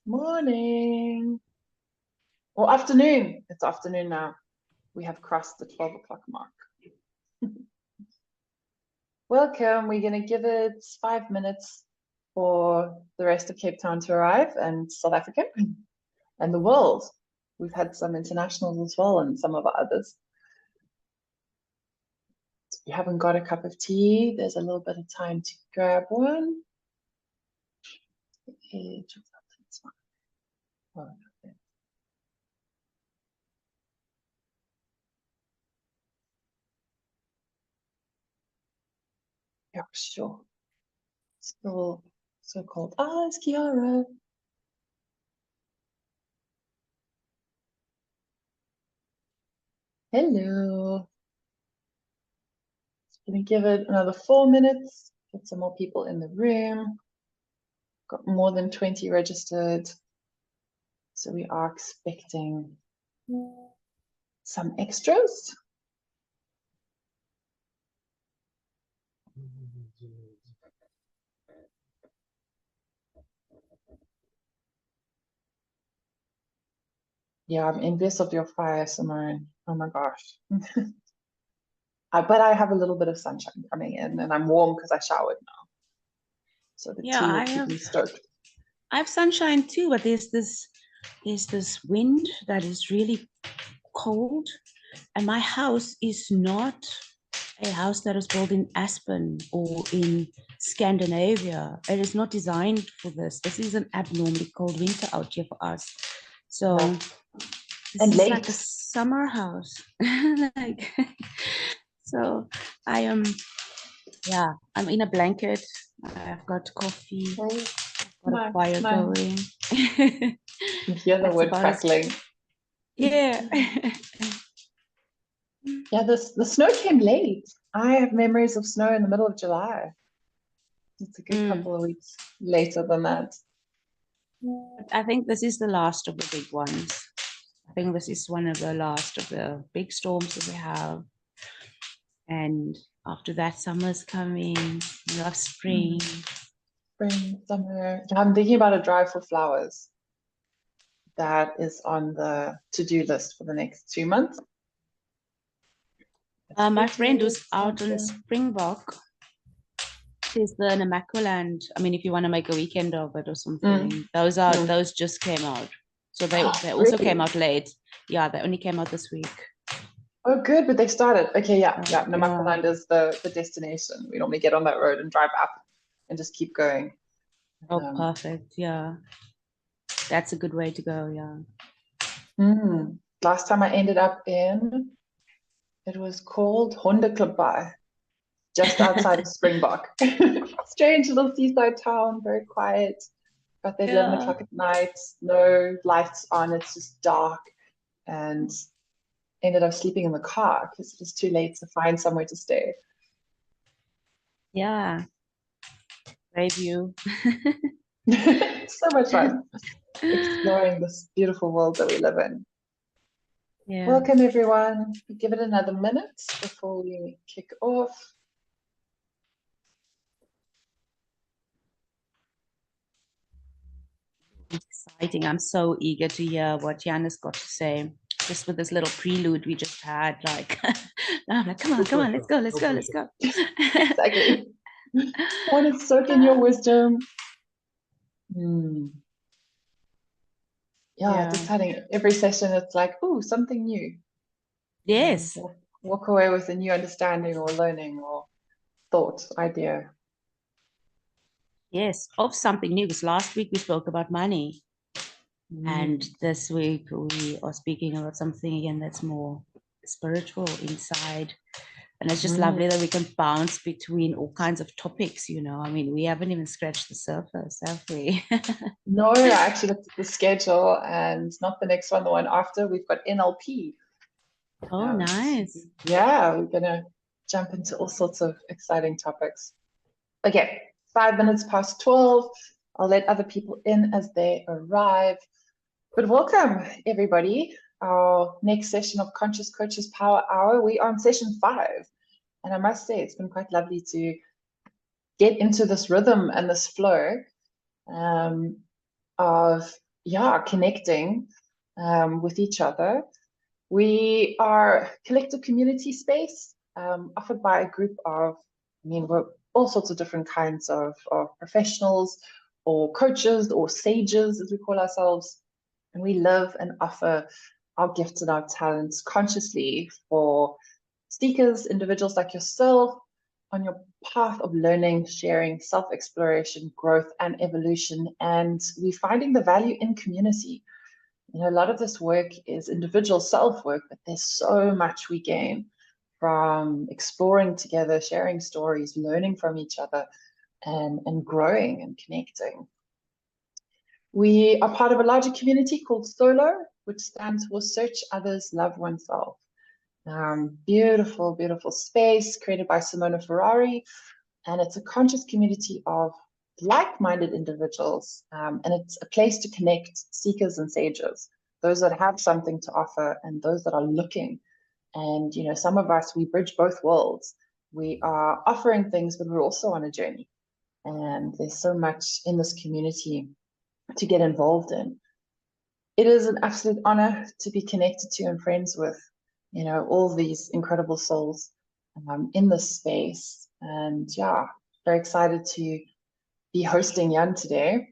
Morning or afternoon. It's afternoon now. We have crossed the 12 o'clock mark. Welcome. We're going to give it 5 minutes for the rest of Cape Town to arrive and South Africa and the world. We've had some internationals as well and some of our others. If you haven't got a cup of tea, there's a little bit of time to grab one. Yeah, sure. Still so cold. Ah, it's Kiara. Hello. Gonna give it another 4 minutes, get some more people in the room. Got more than 20 registered. So we are expecting some extras. Yeah, I'm envious of your fire, Simone. Oh my gosh. But I have a little bit of sunshine coming in and I'm warm because I showered now. So the tea will keep me stoked. I have sunshine too, but there's this wind that is really cold. And my house is not a house that is built in Aspen or in Scandinavia. It is not designed for this. This is an abnormally cold winter out here for us. So this is like a summer house. So I am, I'm in a blanket. I've got coffee. I've got a fire going. You hear the wood crackling. Yeah. Yeah, the snow came late. I have memories of snow in the middle of July. It's a good couple of weeks later than that. I think this is the last of the big ones. I think this is one of the last of the big storms that we have. And after that, summer's coming. We love spring. Spring, summer. I'm thinking about a drive for flowers. That is on the to-do list for the next 2 months. My friend was out on Springbok. There's the Namaqualand. I mean, if you want to make a weekend of it or something, those just came out. So they also came out late. Yeah, they only came out this week. Oh, good, but they started. Okay, yeah. Namaqualand is the destination. We normally get on that road and drive up and just keep going. Oh, perfect. Yeah. That's a good way to go, yeah. Last time I ended up in, it was called Hondeklubbai, just outside of Springbok. Strange little seaside town, very quiet. Got there 11 o'clock at night, no lights on, it's just dark. And ended up sleeping in the car because it was too late to find somewhere to stay. Yeah. Great view. So much fun exploring this beautiful world that we live in. Yeah. Welcome, everyone. We'll give it another minute before we kick off. Exciting. I'm so eager to hear what Yann has got to say. Just with this little prelude we just had, like, I'm like, come on, let's go. Exactly. I want to soak in your wisdom. Yeah, it's exciting. Every session, it's like, ooh, something new. Yes. Walk away with a new understanding or learning or thought, idea. Yes, of something new. Because last week we spoke about money. And this week we are speaking about something again that's more spiritual inside. And it's just lovely that we can bounce between all kinds of topics, you know. I mean, we haven't even scratched the surface, have we? No, I actually looked at the schedule and not the next one, the one after, we've got NLP. Oh, nice. Yeah, we're going to jump into all sorts of exciting topics. Okay, 5 minutes past 12. I'll let other people in as they arrive. But welcome, everybody. Our next session of Conscious Coaches Power Hour. We are on session 5. And I must say, it's been quite lovely to get into this rhythm and this flow of yeah, connecting with each other. We are a collective community space offered by a group of, I mean, we're all sorts of different kinds of professionals or coaches or sages, as we call ourselves. And we live and offer our gifts and our talents consciously for seekers, individuals like yourself, on your path of learning, sharing, self-exploration, growth, and evolution. And we're finding the value in community. You know, a lot of this work is individual self-work, but there's so much we gain from exploring together, sharing stories, learning from each other, and growing and connecting. We are part of a larger community called SOLO, which stands for Search Others, Love Oneself. Beautiful, beautiful space created by Simona Ferrari. And it's a conscious community of like-minded individuals. And it's a place to connect seekers and sages, those that have something to offer and those that are looking. And, you know, some of us, we bridge both worlds. We are offering things, but we're also on a journey. And there's so much in this community to get involved in. It is an absolute honor to be connected to and friends with, you know, all these incredible souls in this space. And yeah, very excited to be hosting Yann today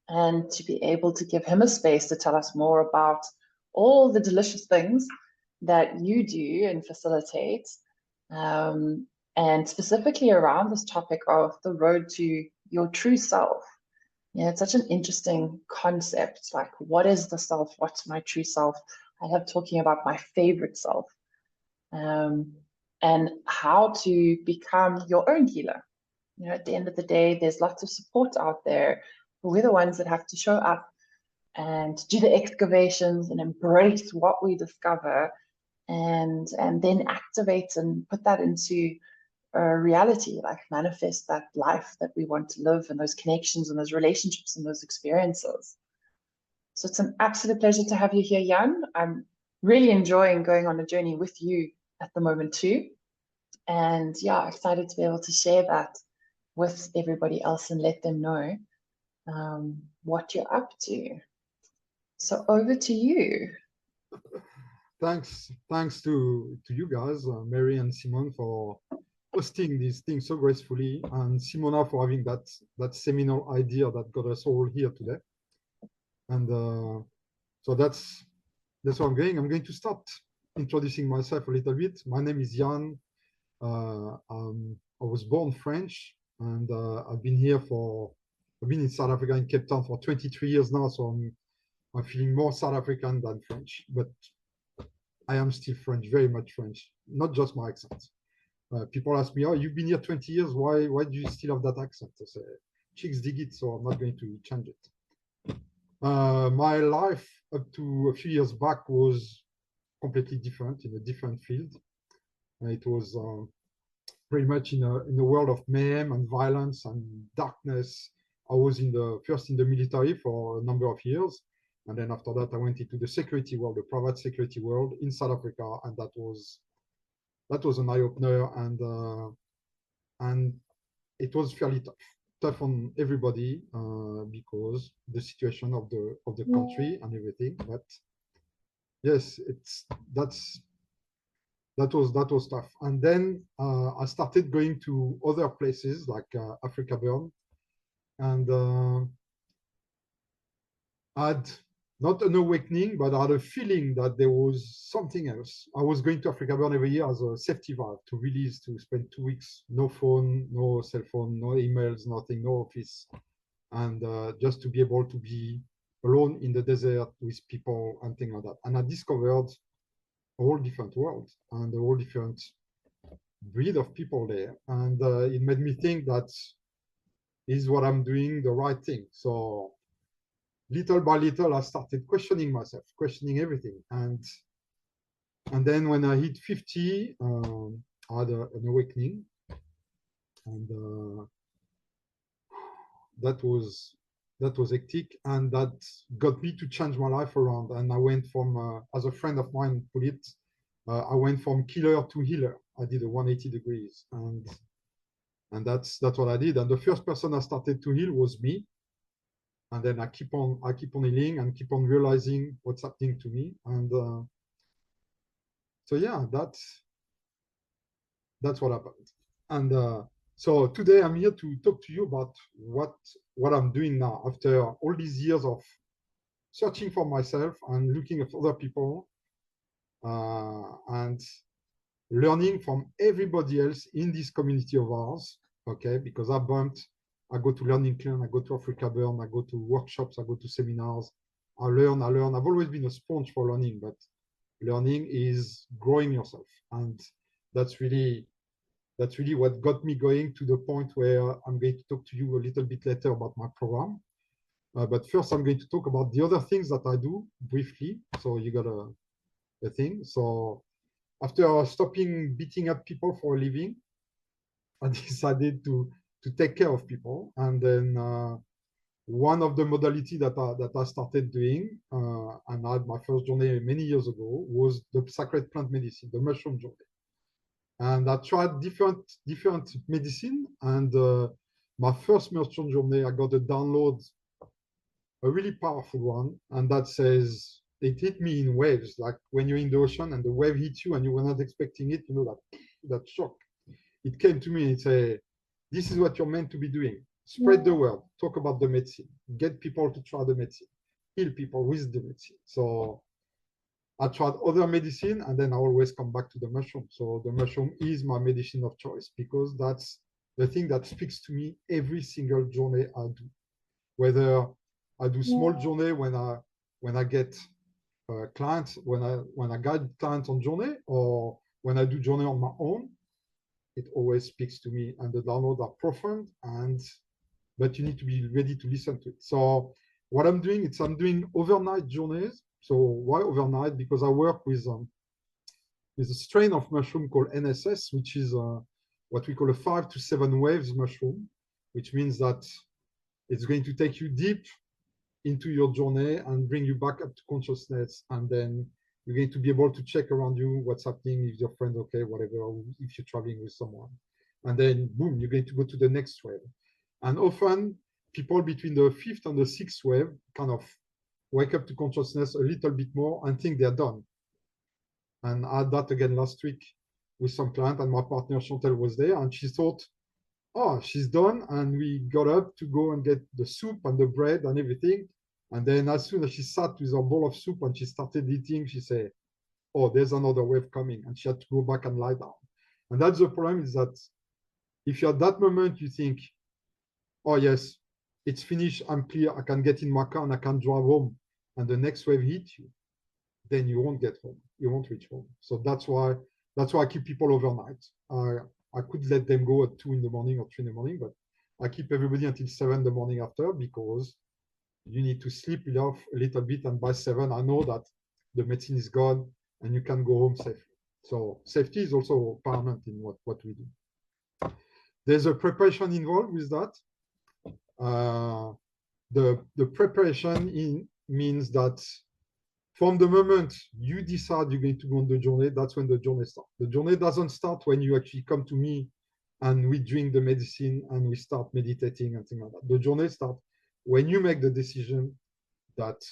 and to be able to give him a space to tell us more about all the delicious things that you do and facilitate, and specifically around this topic of the road to your true self. Yeah, it's such an interesting concept. Like, what is the self? What's my true self? I love talking about my favorite self, and how to become your own healer. You know, at the end of the day, there's lots of support out there, but we're the ones that have to show up and do the excavations and embrace what we discover, and then activate and put that into reality, like manifest that life that we want to live and those connections and those relationships and those experiences. So it's an absolute pleasure to have you here, Yann. I'm really enjoying going on a journey with you at the moment too. And yeah, excited to be able to share that with everybody else and let them know what you're up to. So over to you. Thanks to you guys, Mary and Simone, for hosting these things so gracefully, and Simona for having that seminal idea that got us all here today. And so that's what I'm going. I'm going to start introducing myself a little bit. My name is Yann. I was born French, and I've been in South Africa, in Cape Town, for 23 years now. So I'm feeling more South African than French, but I am still French, very much French, not just my accent. People ask me, "Oh, you've been here 20 years. Why do you still have that accent?" I say, "Chicks dig it, so I'm not going to change it." My life up to a few years back was completely different, in a different field. It was pretty much in a world of mayhem and violence and darkness. I was first in the military for a number of years. And then after that, I went into the security world, the private security world in South Africa. And that was an eye-opener. And it was fairly tough on everybody because the situation of the country and everything. But yes, that was tough. And then I started going to other places like Africa Burn, and I had not an awakening, but I had a feeling that there was something else. I was going to Africa Burn every year as a safety valve, to release, to spend 2 weeks, no phone, no cell phone, no emails, nothing, no office, and just to be able to be alone in the desert with people and things like that. And I discovered a whole different world and a whole different breed of people there. And it made me think that is what I'm doing the right thing. So little by little, I started questioning myself, questioning everything. And then when I hit 50, I had an awakening. And that was hectic, and that got me to change my life around. And I went from, as a friend of mine put it, I went from killer to healer. I did a 180 degrees, and that's what I did. And the first person I started to heal was me. And then I keep on healing and keep on realizing what's happening to me. And so yeah, that's what happened. And so today I'm here to talk to you about what I'm doing now after all these years of searching for myself and looking at other people and learning from everybody else in this community of ours. Okay, because I go to Learning Clan, I go to Africa Burn, I go to workshops, I go to seminars, I learn. I've always been a sponge for learning, but learning is growing yourself. And that's really what got me going to the point where I'm going to talk to you a little bit later about my program. But first, I'm going to talk about the other things that I do briefly. So you got a thing. So after stopping beating up people for a living, I decided to take care of people. And then one of the modalities that I started doing, and I had my first journey many years ago, was the sacred plant medicine, the mushroom journey. And I tried different medicine. And my first mushroom journey, I got a download, a really powerful one, and that says it hit me in waves, like when you're in the ocean and the wave hits you and you were not expecting it, you know, that shock. It came to me and it said, this is what you're meant to be doing. Spread the word, talk about the medicine, get people to try the medicine, heal people with the medicine. So I tried other medicine and then I always come back to the mushroom. So the mushroom is my medicine of choice because that's the thing that speaks to me every single journey I do. Whether I do small journey when I get clients, when I guide clients on journey, or when I do journey on my own, it always speaks to me. And the downloads are profound, but you need to be ready to listen to it. So what I'm doing, I'm doing overnight journeys. So why overnight? Because I work with a strain of mushroom called NSS, which is what we call a 5 to 7 waves mushroom, which means that it's going to take you deep into your journey and bring you back up to consciousness. And then you're going to be able to check around you what's happening, if your friend's okay, whatever, if you're traveling with someone. And then, boom, you're going to go to the next wave. And often, people between the 5th and the 6th wave kind of wake up to consciousness a little bit more and think they're done. And I had that again last week with some client, and my partner Chantel was there, and she thought, oh, she's done. And we got up to go and get the soup and the bread and everything. And then as soon as she sat with her bowl of soup and she started eating, she said, oh, there's another wave coming. And she had to go back and lie down. And that's the problem, is that if you're at that moment, you think, oh, yes, it's finished. I'm clear. I can get in my car and I can drive home. And the next wave hits you. Then you won't get home. You won't reach home. So that's why I keep people overnight. I could let them go at 2 in the morning or 3 in the morning, but I keep everybody until 7 in the morning after, because you need to sleep enough a little bit. And by 7, I know that the medicine is gone and you can go home safely. So safety is also paramount in what we do. There's a preparation involved with that. The preparation means that from the moment you decide you're going to go on the journey, that's when the journey starts. The journey doesn't start when you actually come to me and we drink the medicine and we start meditating and things like that. The journey starts when you make the decision that,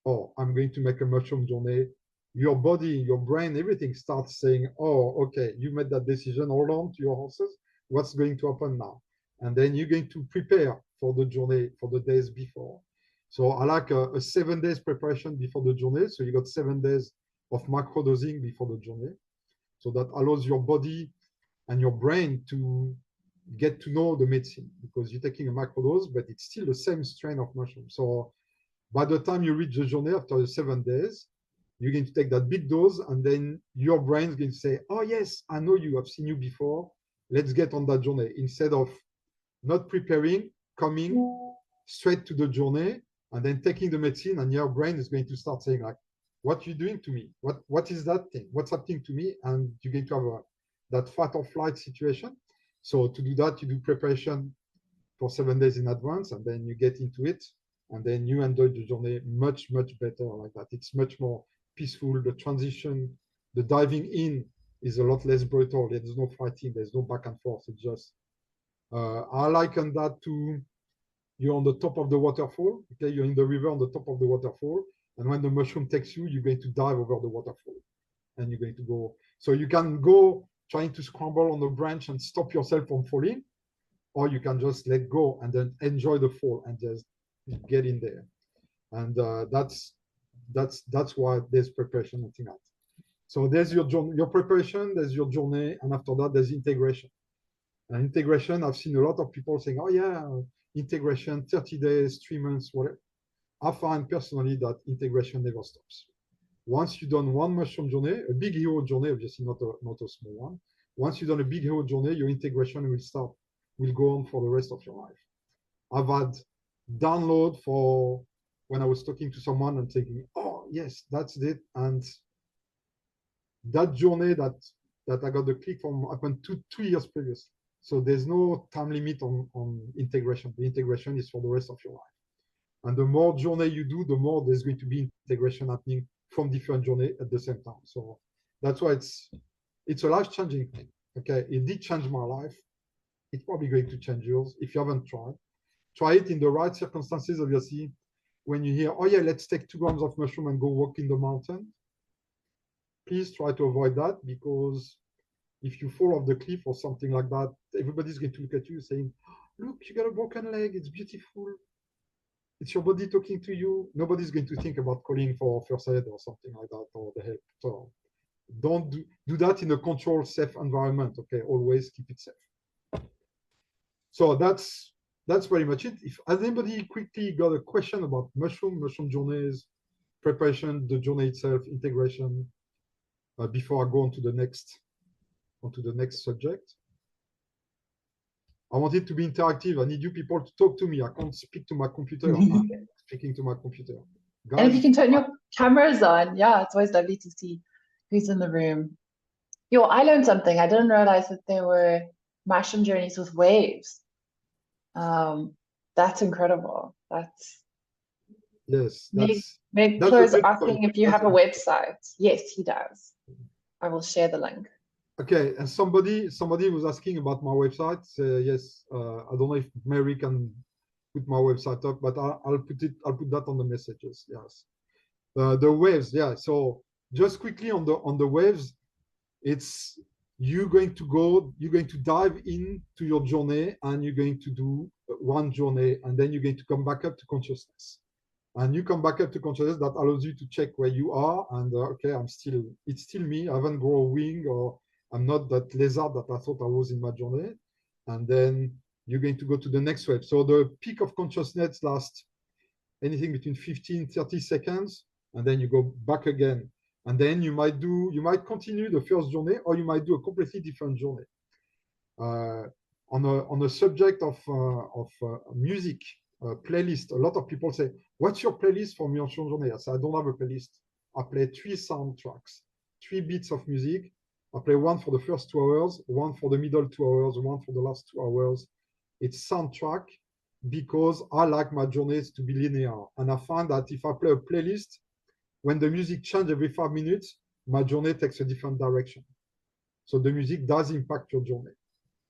oh, I'm going to make a mushroom journey. Your body, your brain, everything starts saying, oh, okay, you made that decision, hold on to your horses. What's going to happen now? And then you're going to prepare for the journey for the days before. So I like a 7 days preparation before the journey. So you got 7 days of microdosing before the journey. So that allows your body and your brain to get to know the medicine, because you're taking a microdose, but it's still the same strain of mushroom. So by the time you reach the journey after the 7 days, you're going to take that big dose, and then your brain is going to say, oh, yes, I know you, I've seen you before. Let's get on that journey. Instead of not preparing, coming straight to the journey, and then taking the medicine, and your brain is going to start saying, like, what are you doing to me? What is that thing? What's happening to me? And you're going to have that fight or flight situation. So to do that, you do preparation for 7 days in advance, and then you get into it, and then you enjoy the journey much, much better like that. It's much more peaceful. The transition, the diving in is a lot less brutal. There's no fighting. There's no back and forth. It's just, I liken that to you're on the top of the waterfall. Okay, you're in the river on the top of the waterfall, and when the mushroom takes you, you're going to dive over the waterfall, and you're going to go. So you can go trying to scramble on the branch and stop yourself from falling, or you can just let go and then enjoy the fall and just get in there. And that's why there's preparation and things like that. So there's your journey, your preparation, there's your journey, and after that there's integration. And integration, I've seen a lot of people saying, oh yeah, integration, 30 days, 3 months, whatever. I find personally that integration never stops. Once you've done one mushroom journey, a big hero journey, obviously not a small one. Once you've done a big hero journey, your integration will go on for the rest of your life. I've had download for when I was talking to someone and thinking, oh yes, that's it. And that journey that I got the click from happened 2 years previous. So there's no time limit on integration. The integration is for the rest of your life. And the more journey you do, the more there's going to be integration happening from different journey at the same time. So that's why it's a life-changing thing. Okay, it did change my life. It's probably going to change yours if you haven't tried. Try it in the right circumstances, obviously. When you hear, oh yeah, let's take 2 grams of mushroom and go walk in the mountain. Please try to avoid that, because if you fall off the cliff or something like that, everybody's going to look at you saying, look, you got a broken leg, it's beautiful. It's your body talking to you. Nobody's going to think about calling for first aid or something like that, or the help. So don't do that in a controlled, safe environment. Okay, always keep it safe. So that's pretty much it. If anybody quickly got a question about mushroom journeys, preparation, the journey itself, integration, before I go on to the next subject. I want it to be interactive. I need you people to talk to me. I can't speak to my computer. I'm speaking to my computer. Guys, and if you can turn your cameras on, yeah, it's always lovely to see who's in the room. Yo, I learned something. I didn't realize that there were mushroom journeys with waves. That's incredible. Yes, Meg that's Flo's a good asking point. if you have a website. Yes, he does. I will share the link. Okay, and somebody was asking about my website. Yes, I don't know if Mary can put my website up, but I'll put that on the messages. Yes, the waves. Yeah. So just quickly on the waves, it's you're going to dive into your journey, and you're going to do one journey, and then you're going to come back up to consciousness. And you come back up to consciousness, that allows you to check where you are. And okay, it's still me. I haven't grown a wing, or I'm not that lizard that I thought I was in my journey. And then you're going to go to the next wave. So the peak of consciousness lasts anything between 15, 30 seconds. And then you go back again. And then you might continue the first journey, or you might do a completely different journey. On a subject of music, playlist, a lot of people say, what's your playlist for mushroom journey? I say, I don't have a playlist. I play 3 soundtracks, 3 beats of music. I play one for the first 2 hours, one for the middle 2 hours, one for the last 2 hours. It's soundtrack because I like my journeys to be linear. And I find that if I play a playlist, when the music changes every 5 minutes, my journey takes a different direction. So the music does impact your journey.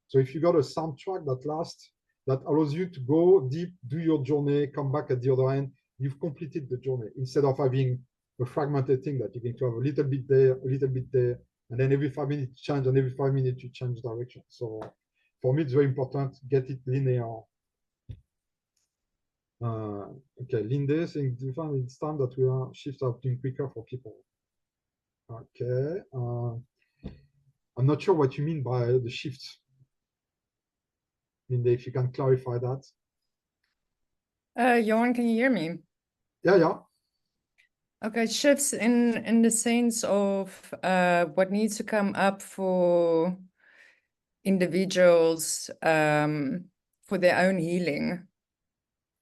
So if you got a soundtrack that allows you to go deep, do your journey, come back at the other end, you've completed the journey, instead of having a fragmented thing that you're going to have a little bit there, and then every 5 minutes change, and every 5 minutes you change direction. So for me, it's very important to get it linear. Okay, Linde saying it's time that we are shift out doing quicker for people. Okay, I'm not sure what you mean by the shifts. Linde, if you can clarify that. Johan, can you hear me? Yeah. Okay, shifts in the sense of what needs to come up for individuals for their own healing.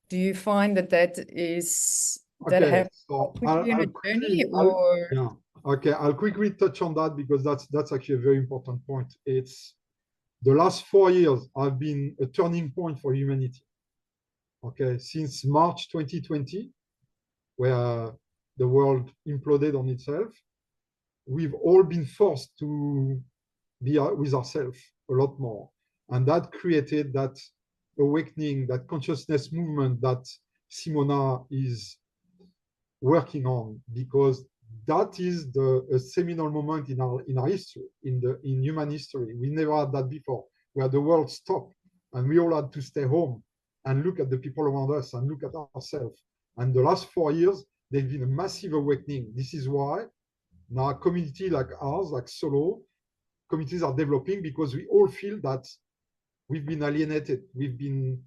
Do you find that is that have so put you on a journey, or yeah? Okay, I'll quickly touch on that, because that's actually a very important point. It's the last 4 years have been a turning point for humanity. Okay, since March 2020, where the world imploded on itself, we've all been forced to be with ourselves a lot more. And that created that awakening, that consciousness movement that Simona is working on, because that is a seminal moment in our history, in human history. We never had that before, where the world stopped and we all had to stay home and look at the people around us and look at ourselves. And the last 4 years, there's been a massive awakening. This is why now a community like ours, like Solo, communities are developing, because we all feel that we've been alienated, we've been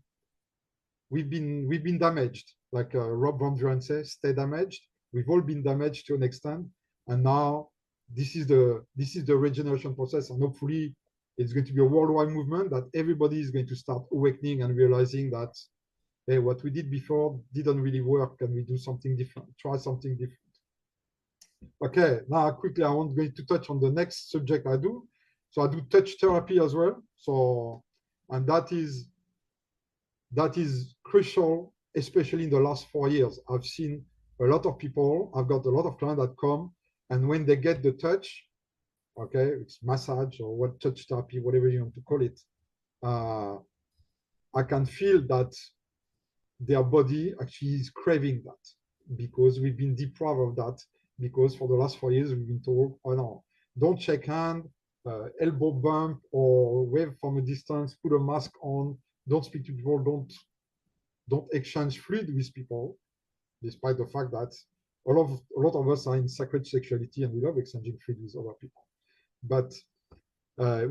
damaged. Like Rob Van Duren says, stay damaged. We've all been damaged to an extent, and now this is the regeneration process, and hopefully it's going to be a worldwide movement that everybody is going to start awakening and realizing that, hey, what we did before didn't really work, and we do something different, try something different. Okay, now quickly I want going to touch on the next subject I do. So I do touch therapy as well. So, and that is crucial, especially in the last 4 years. I've seen a lot of people, I've got a lot of clients that come, and when they get the touch, okay, it's massage or what, touch therapy, whatever you want to call it, I can feel that their body actually is craving that, because we've been deprived of that, because for the last 4 years we've been told, oh no, don't shake hand, elbow bump or wave from a distance, put a mask on, don't speak to people, don't exchange fluid with people, despite the fact that a lot of us are in sacred sexuality and we love exchanging fluid with other people. But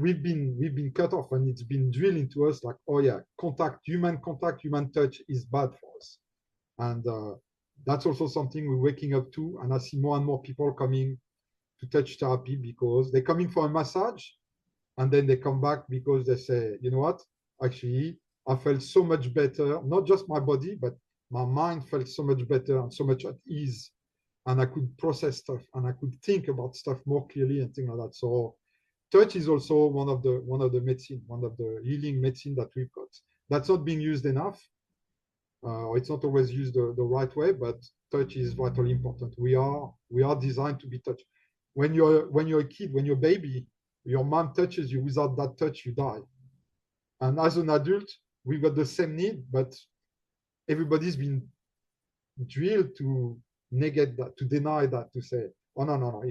we've been cut off, and it's been drilled into us like, oh yeah, human touch is bad for us. And that's also something we're waking up to. And I see more and more people coming to touch therapy because they're coming for a massage, and then they come back because they say, you know what, actually, I felt so much better, not just my body, but my mind felt so much better and so much at ease. And I could process stuff and I could think about stuff more clearly and things like that. So touch is also one of the medicine, one of the healing medicine that we've got. That's not being used enough. It's not always used the right way, but touch is vitally important. We are designed to be touched. When you're a kid, when you're a baby, your mom touches you. Without that touch, you die. And as an adult, we've got the same need, but everybody's been drilled to negate that, to deny that, to say, oh no,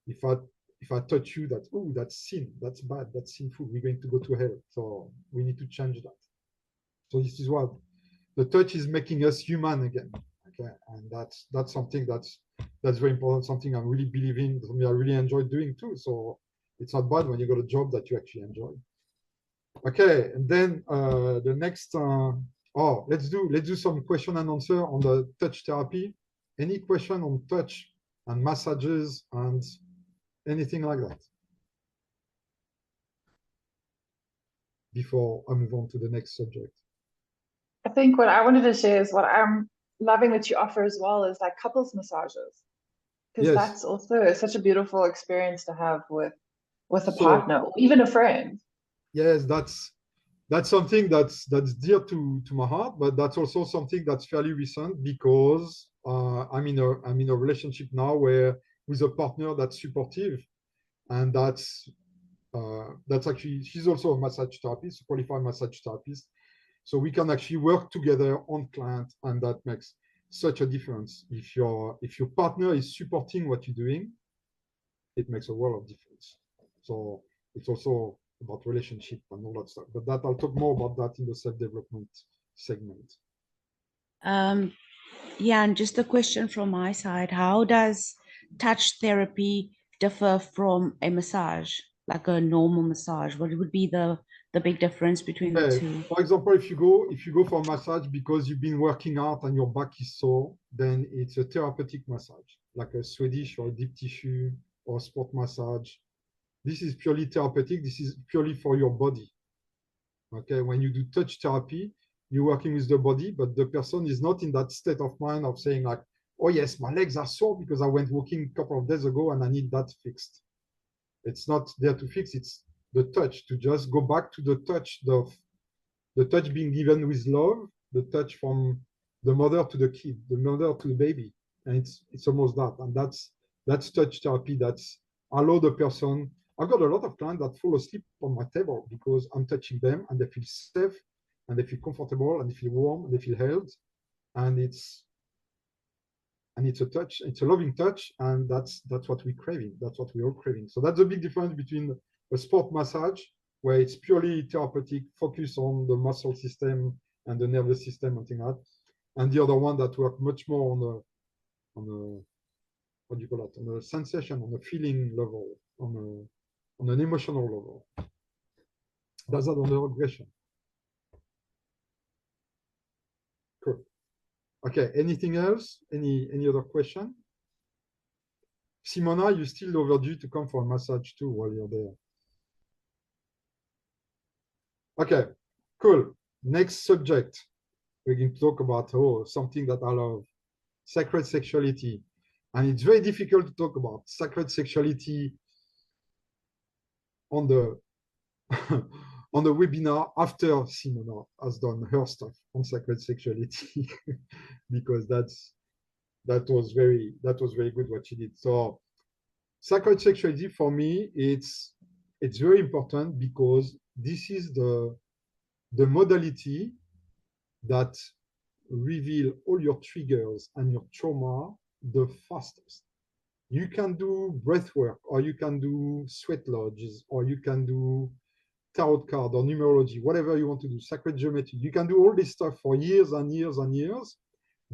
if I touch you, that's sin, that's bad, that's sinful, we're going to go to hell. So we need to change that. So this is what the touch is making us human again. Okay, and that's something that's very important, something I'm really believing, something I really enjoy doing too. So it's not bad when you got a job that you actually enjoy. Okay, and then the next let's do some question and answer on the touch therapy. Any question on touch and massages and anything like that before I move on to the next subject? I think what I wanted to share is what I'm loving that you offer as well is like couples massages, because Yes. that's also such a beautiful experience to have with a partner or even a friend. Yes, that's something that's dear to my heart, but that's also something that's fairly recent, because I'm in a relationship now where with a partner that's supportive, and that's actually, she's also a massage therapist, a qualified massage therapist, so we can actually work together on client, and that makes such a difference. If your partner is supporting what you're doing, it makes a world of difference. So it's also about relationship and all that stuff, but that I'll talk more about that in the self-development segment. Yeah, and just a question from my side: how does touch therapy differ from a massage, like a normal massage? What would be the big difference between the two? For example, if you go for a massage because you've been working out and your back is sore, then it's a therapeutic massage, like a Swedish or a deep tissue or sport massage. This is purely therapeutic. This is purely for your body. Okay, when you do touch therapy, you're working with the body, but the person is not in that state of mind of saying like, oh yes, my legs are sore because I went walking a couple of days ago and I need that fixed. It's not there to fix, it's the touch, to just go back to the touch, the touch being given with love, the touch from the mother to the kid, the mother to the baby. And it's almost that. And that's touch therapy. That's allow the person. I've got a lot of clients that fall asleep on my table because I'm touching them and they feel safe and they feel comfortable, and they feel warm, they feel held, and it's a touch, it's a loving touch, and that's what we're craving. That's what we're all craving. So that's the big difference between a sport massage, where it's purely therapeutic, focus on the muscle system and the nervous system and things like that, and the other one that work much more on a what do you call it? On a sensation, on a feeling level, on an emotional level. That's not on the regression. Cool. Okay, anything else? Any other question? Simona, you still overdue to come for a massage too while you're there. Okay, cool. Next subject. We're going to talk about something that I love, sacred sexuality. And it's very difficult to talk about sacred sexuality on the on the webinar after Simona has done her stuff on sacred sexuality, because that was very good what she did. So sacred sexuality for me, it's very important, because this is the modality that reveal all your triggers and your trauma the fastest. You can do breath work, or you can do sweat lodges, or you can do tarot card or numerology, whatever you want to do, sacred geometry. You can do all this stuff for years and years and years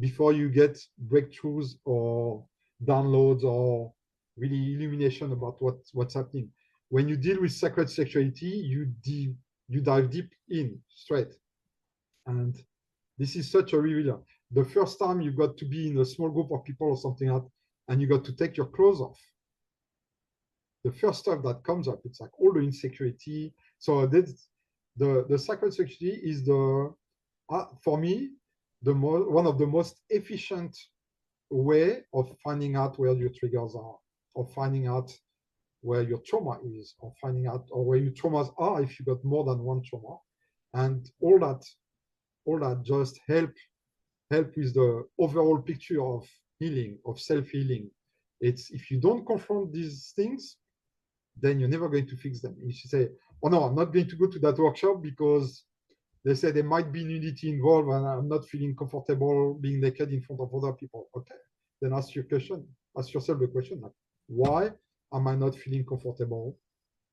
before you get breakthroughs or downloads or really illumination about what's happening. When you deal with sacred sexuality, you dive deep in straight. And this is such a revealer. The first time you got to be in a small group of people or something like that, and you got to take your clothes off, the first stuff that comes up, it's like all the insecurity. So the sacred sexuality is for me, one of the most efficient way of finding out where your triggers are, of finding out where your trauma is, or finding out where your traumas are if you got more than one trauma. And all that just help with the overall picture of healing, of self-healing. It's if you don't confront these things, then you're never going to fix them. If you say, oh no, I'm not going to go to that workshop because they say there might be nudity involved and I'm not feeling comfortable being naked in front of other people. Okay, then ask yourself the question, like, why am I not feeling comfortable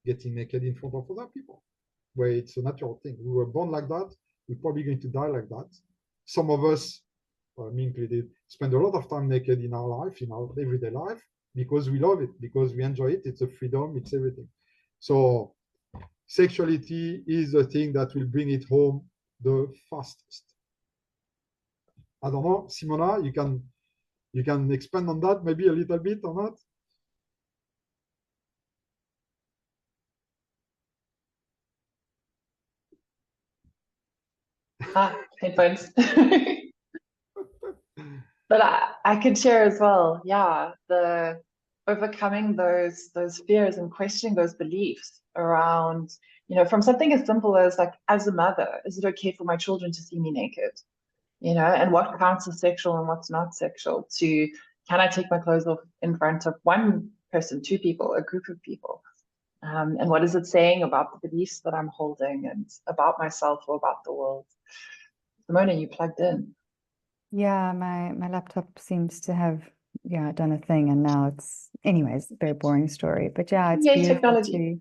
getting naked in front of other people? Where it's a natural thing. We were born like that. We're probably going to die like that. Some of us, me included, spend a lot of time naked in our life, in our everyday life, because we love it, because we enjoy it. It's a freedom, it's everything. So sexuality is the thing that will bring it home the fastest. I don't know, Simona, you can expand on that maybe a little bit or not? Headphones. But I could share as well, yeah, the overcoming those fears and questioning those beliefs around, from something as simple as, like, as a mother, is it okay for my children to see me naked? And what counts as sexual and what's not sexual, to can I take my clothes off in front of one person, two people, a group of people? And what is it saying about the beliefs that I'm holding and about myself or about the world? Simona, you plugged in. Yeah, my laptop seems to have done a thing, and now it's, anyways, a very boring story. But yeah, it's beautiful technology.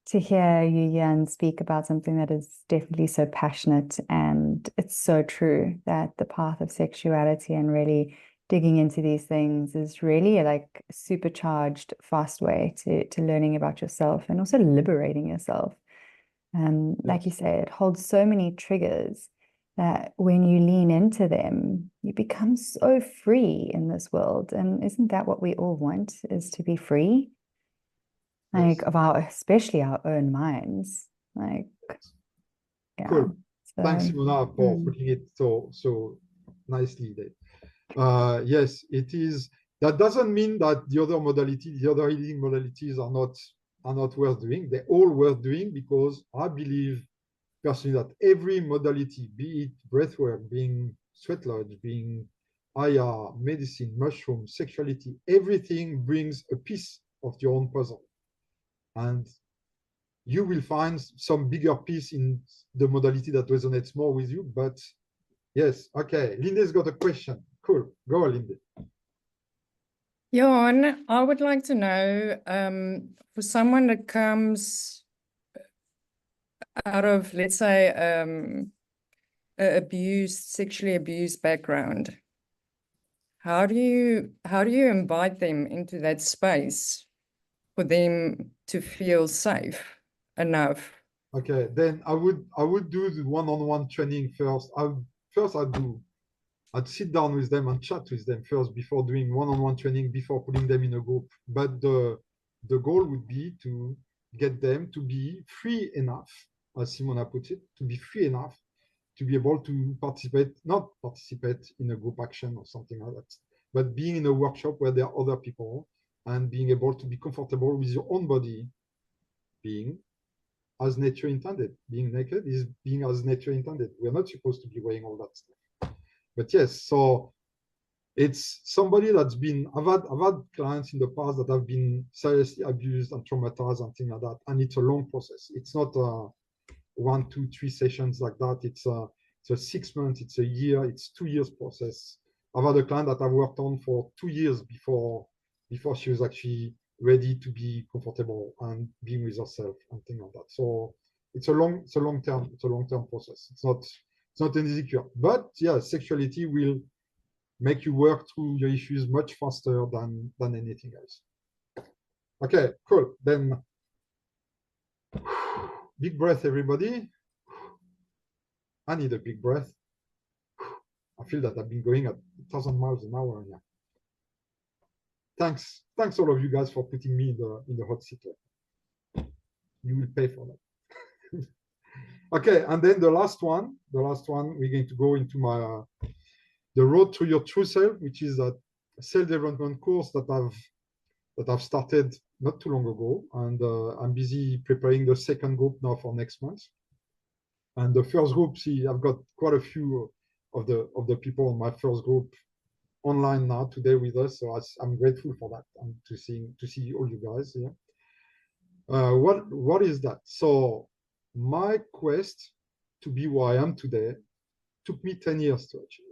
to hear you, Yann, speak about something that is definitely so passionate, and it's so true that the path of sexuality and really digging into these things is really like a supercharged, fast way to learning about yourself and also liberating yourself. Like you say, it holds so many triggers that when you lean into them, you become so free in this world. And isn't that what we all want, is to be free? Like, Yes. of especially our own minds. Like, yeah. Cool. So, thanks, Simona, for putting it so nicely there. Yes, it is. That doesn't mean that the other healing modalities are not worth doing. They're all worth doing, because I believe personally that every modality, be it breathwork, being sweat lodge, being IR, medicine, mushroom, sexuality, everything brings a piece of your own puzzle. And you will find some bigger piece in the modality that resonates more with you. But yes, okay, Linda's got a question. Cool, go Linda. Yann, I would like to know, for someone that comes out of, let's say, sexually abused background, how do you invite them into that space for them to feel safe enough? Okay, then I would do the one-on-one training first. I'd sit down with them and chat with them first before doing one-on-one training, before putting them in a group. But the goal would be to get them to be free enough, as Simona put it, to be free enough to be able to not participate in a group action or something like that, but being in a workshop where there are other people and being able to be comfortable with your own body being as nature intended. Being naked is being as nature intended. We're not supposed to be wearing all that stuff. But yes, so it's somebody that's been, I've had clients in the past that have been seriously abused and traumatized and things like that. And it's a long process. It's not 1, 2, 3 sessions like that. It's a 6 months, it's a year, it's 2 years process. I've had a client that I've worked on for 2 years before she was actually ready to be comfortable and being with herself and things like that. So it's a long-term process. It's not an easy cure. But yeah, sexuality will make you work through your issues much faster than anything else. Okay, cool. Then big breath, everybody. I need a big breath. I feel that I've been going at 1,000 miles an hour. Yeah. Thanks all of you guys for putting me in the hot seat. You will pay for that. Okay, and then the last one, we're going to go into my the road to your true self, which is a self-development course that I've started not too long ago, and I'm busy preparing the second group now for next month. And the first group, I've got quite a few of the people on my first group online now today with us, so I'm grateful for that and to see all you guys here. What is that? So my quest to be who I am today took me 10 years to achieve.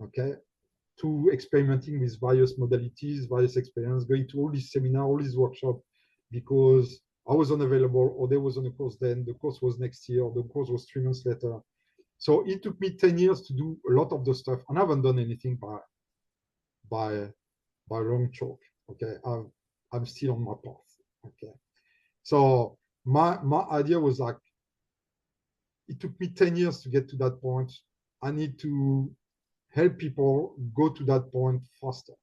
Okay, to experimenting with various modalities, various experiences, going to all these seminars, all these workshops, because I was unavailable, or there was on a course then, the course was next year, or the course was 3 months later. So it took me 10 years to do a lot of the stuff, and I haven't done anything by long chalk. Okay, I'm still on my path. Okay, so my idea was like, it took me 10 years to get to that point. I need to help people go to that point faster.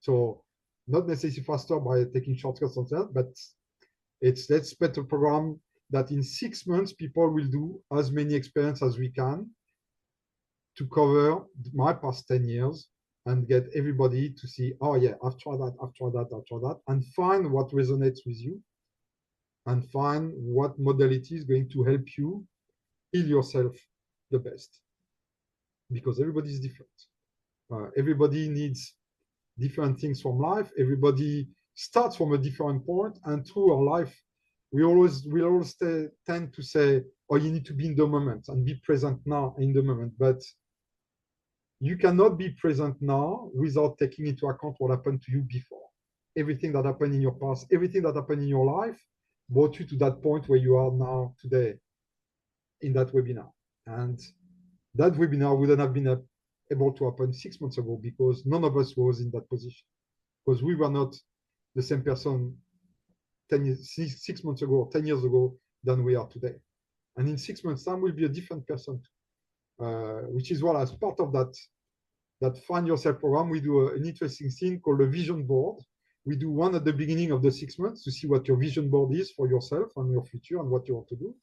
So not necessarily faster by taking shortcuts on that, but let's put a program that in 6 months people will do as many experiences as we can to cover my past 10 years and get everybody to see, oh yeah, I've tried that, and find what resonates with you and find what modality is going to help you heal yourself the best. Because everybody is different. Everybody needs different things from life. Everybody starts from a different point, and through our life, we always tend to say, oh, you need to be in the moment and be present now in the moment. But you cannot be present now without taking into account what happened to you before. Everything that happened in your past, everything that happened in your life brought you to that point where you are now today in that webinar. And that webinar wouldn't have been able to happen 6 months ago, because none of us was in that position, because we were not the same person 6 months ago or 10 years ago than we are today. And in 6 months time, we'll be a different person, which is what, as part of that Find Yourself program, we do an interesting thing called a vision board. We do one at the beginning of the 6 months to see what your vision board is for yourself and your future and what you want to do.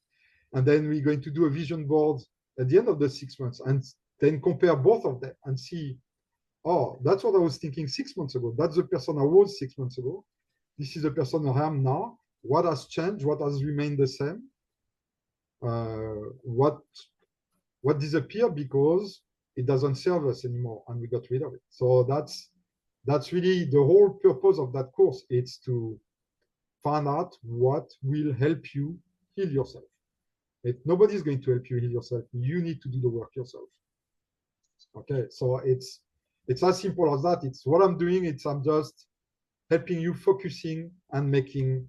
And then we're going to do a vision board at the end of the 6 months, and then compare both of them and see, oh, that's what I was thinking 6 months ago. That's the person I was 6 months ago. This is the person I am now. What has changed? What has remained the same? What disappeared because it doesn't serve us anymore, and we got rid of it. So that's really the whole purpose of that course. It's to find out what will help you heal yourself. Nobody's going to help you heal yourself. You need to do the work yourself. Okay, so it's as simple as that. It's what I'm doing. I'm just helping you focusing and making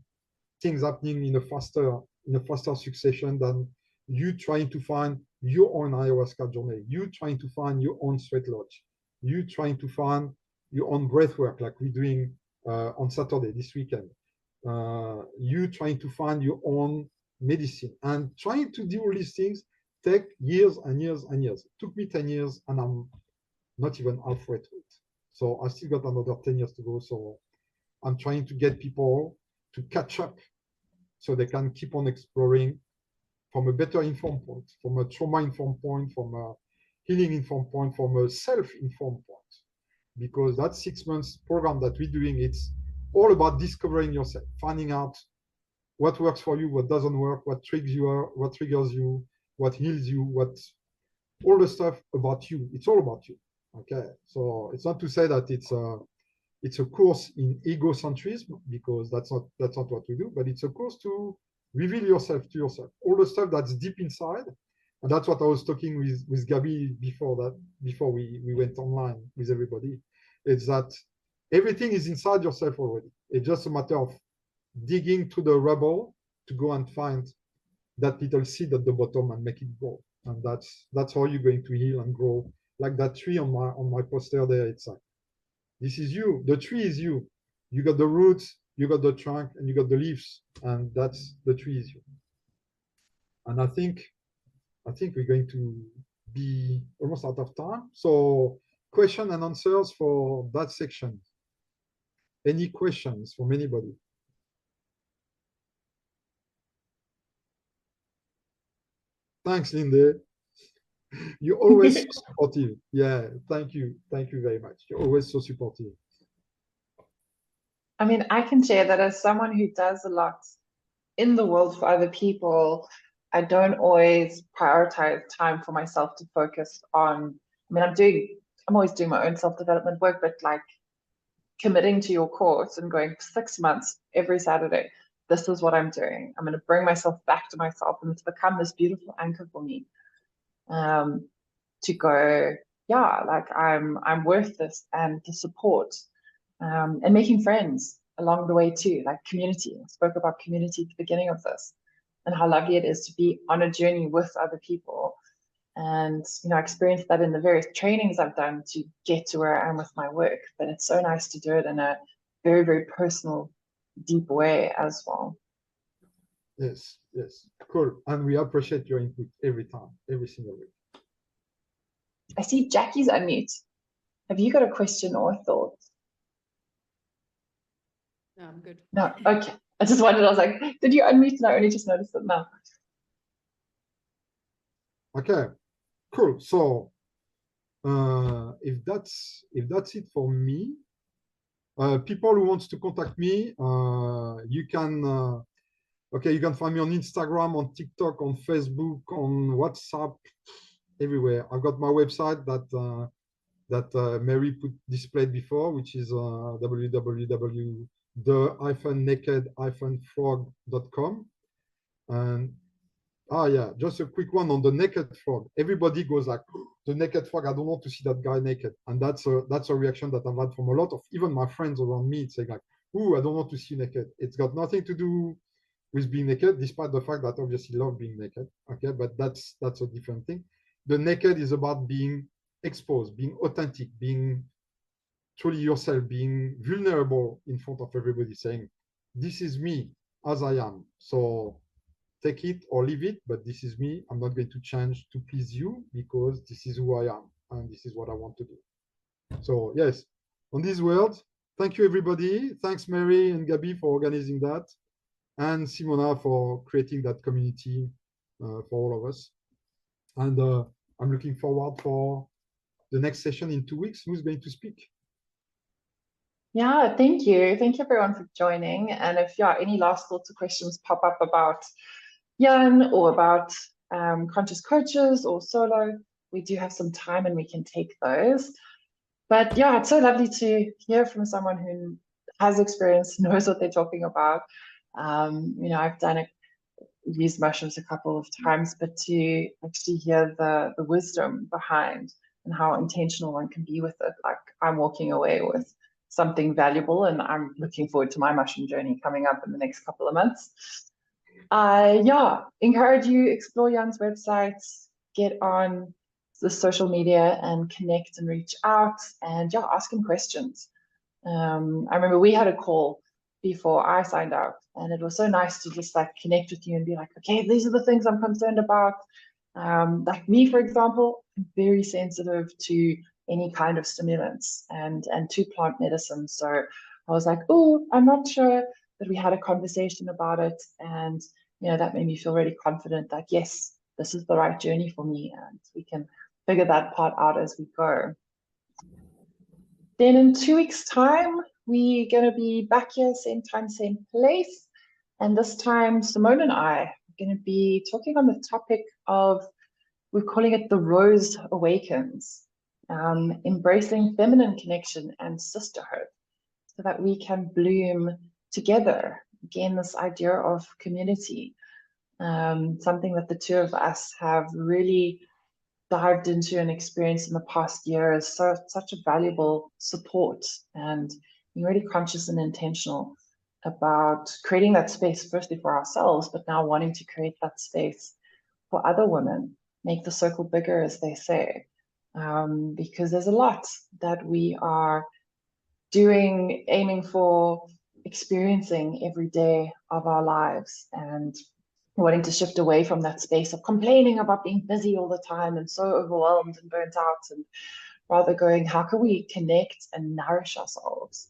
things happening in a faster succession than you trying to find your own ayahuasca journey, you trying to find your own sweat lodge, you trying to find your own breath work like we're doing on Saturday this weekend, you trying to find your own medicine, and trying to do all these things take years and years and years. It took me 10 years and I'm not even halfway through it. So I still got another 10 years to go. So I'm trying to get people to catch up so they can keep on exploring from a better informed point, from a trauma-informed point, from a healing-informed point, from a self-informed point. Because that 6 months program that we're doing, it's all about discovering yourself, finding out what works for you, what doesn't work, what triggers you, what heals you, all the stuff about you. It's all about you. Okay, so it's not to say that it's a course in egocentrism, because that's not what we do, but it's a course to reveal yourself to yourself, all the stuff that's deep inside. And that's what I was talking with Gabi before we went online with everybody. It's that everything is inside yourself already. It's just a matter of digging to the rubble to go and find that little seed at the bottom and make it grow. And that's how you're going to heal and grow. Like that tree on my poster there, it's like, this is you. The tree is you. You got the roots, you got the trunk, and you got the leaves, and that's the tree is you. And I think we're going to be almost out of time. So question and answers for that section. Any questions from anybody? Thanks, Linde. You're always so supportive. Yeah, thank you. Thank you very much. You're always so supportive. I mean, I can share that as someone who does a lot in the world for other people, I don't always prioritize time for myself to focus on. I mean, I'm always doing my own self-development work, but like committing to your course and going 6 months every Saturday, this is what I'm doing. I'm going to bring myself back to myself, and it's become this beautiful anchor for me. To go, yeah, like I'm worth this, and the support, and making friends along the way too, like community. I spoke about community at the beginning of this, and how lovely it is to be on a journey with other people. And I experienced that in the various trainings I've done to get to where I am with my work. But it's so nice to do it in a very, very personal, deep way as well. Yes, cool. And we appreciate your input every time, every single week. I see Jackie's unmute. Have you got a question or a thought? No, I'm good. No, okay. I just wondered, I was like, did you unmute? And I only just noticed it now. Okay, cool. So if that's it for me, people who wants to contact me, you can you can find me on Instagram, on TikTok, on Facebook, on WhatsApp, everywhere. I've got my website that Mary put displayed before, which is www.the-naked-frog.com. And just a quick one on the naked frog. Everybody goes like, the naked frog, I don't want to see that guy naked. And that's a reaction that I've had from a lot of even my friends around me. It's like, ooh, I don't want to see you naked. It's got nothing to do with being naked, despite the fact that I obviously love being naked. Okay, but that's a different thing. The naked is about being exposed, being authentic, being truly yourself, being vulnerable in front of everybody, saying, this is me as I am. So take it or leave it, but this is me. I'm not going to change to please you, because this is who I am and this is what I want to do. So yes, on these words, thank you everybody. Thanks Mary and Gabi for organizing that, and Simona for creating that community for all of us. And I'm looking forward for the next session in 2 weeks. Who's going to speak? Yeah, thank you. Thank you everyone for joining. And if any last thoughts or questions pop up about Yann or about conscious coaches or solo, we do have some time and we can take those. But yeah, it's so lovely to hear from someone who has experience, knows what they're talking about. You know, I've used mushrooms a couple of times, but to actually hear the wisdom behind and how intentional one can be with it. Like, I'm walking away with something valuable, and I'm looking forward to my mushroom journey coming up in the next couple of months. Yeah, encourage you, explore Yann's website, get on the social media and connect and reach out, and yeah, ask him questions. I remember we had a call before I signed out, and it was so nice to just like connect with you and be like, okay, these are the things I'm concerned about. Like me, for example, I'm very sensitive to any kind of stimulants and to plant medicine. So I was like, oh, I'm not sure. But we had a conversation about it, and you know, that made me feel really confident that yes, this is the right journey for me, and we can figure that part out as we go. Then in 2 weeks' time, we're going to be back here, same time, same place. And this time, Simone and I are going to be talking on the topic of, we're calling it the Rose Awakens, embracing feminine connection and sisterhood so that we can bloom together. Again, this idea of community, something that the two of us have really dived into and experienced in the past year is such a valuable support, and being really conscious and intentional about creating that space firstly for ourselves, but now wanting to create that space for other women, make the circle bigger, as they say, because there's a lot that we are doing, aiming for, experiencing every day of our lives, and wanting to shift away from that space of complaining about being busy all the time and so overwhelmed and burnt out, and rather going, how can we connect and nourish ourselves?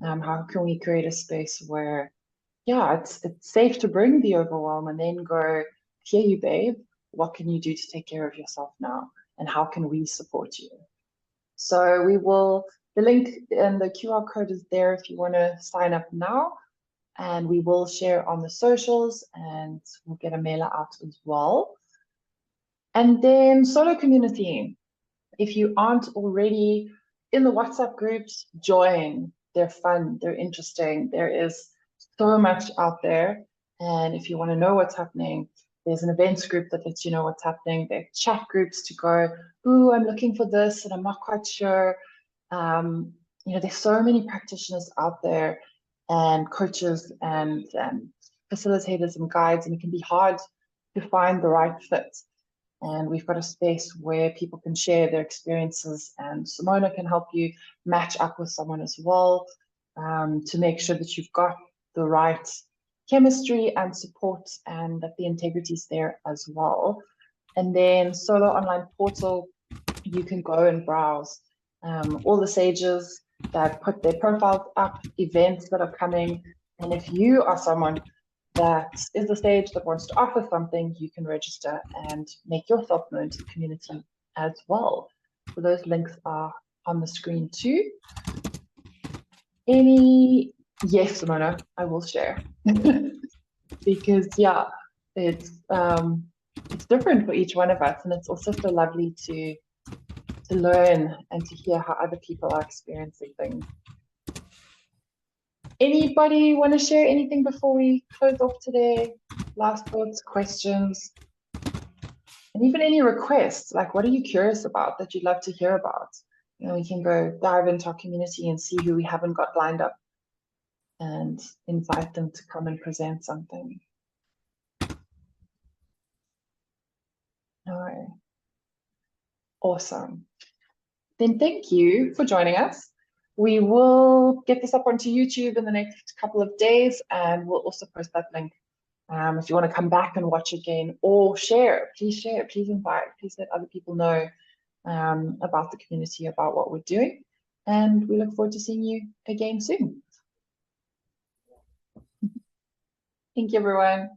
How can we create a space where, yeah, it's safe to bring the overwhelm and then go, here you babe, what can you do to take care of yourself now? And how can we support you? So we will, the link and the QR code is there if you want to sign up now. And we will share on the socials, and we'll get a mailer out as well. And then solo community. If you aren't already in the WhatsApp groups, join. They're fun, they're interesting. There is so much out there. And if you want to know what's happening, there's an events group that lets you know what's happening. There are chat groups to go, ooh, I'm looking for this and I'm not quite sure. You know, there's so many practitioners out there, and coaches and facilitators and guides, and it can be hard to find the right fit. And we've got a space where people can share their experiences, and Simona can help you match up with someone as well, to make sure that you've got the right chemistry and support, and that the integrity is there as well. And then Solo Online Portal, you can go and browse all the sages that put their profiles up, events that are coming. And if you are someone that is a sage that wants to offer something, you can register and make yourself known to the community as well. So those links are on the screen too. Yes, Simona, I will share. Because yeah, it's different for each one of us, and it's also so lovely to learn and to hear how other people are experiencing things. Anybody want to share anything before we close off today? Last thoughts, questions, and even any requests, like what are you curious about that you'd love to hear about? You know, we can go dive into our community and see who we haven't got lined up and invite them to come and present something. All right. Awesome. Then thank you for joining us. We will get this up onto YouTube in the next couple of days, and we'll also post that link. If you want to come back and watch again or share, please invite, please let other people know about the community, about what we're doing. And we look forward to seeing you again soon. Thank you, everyone.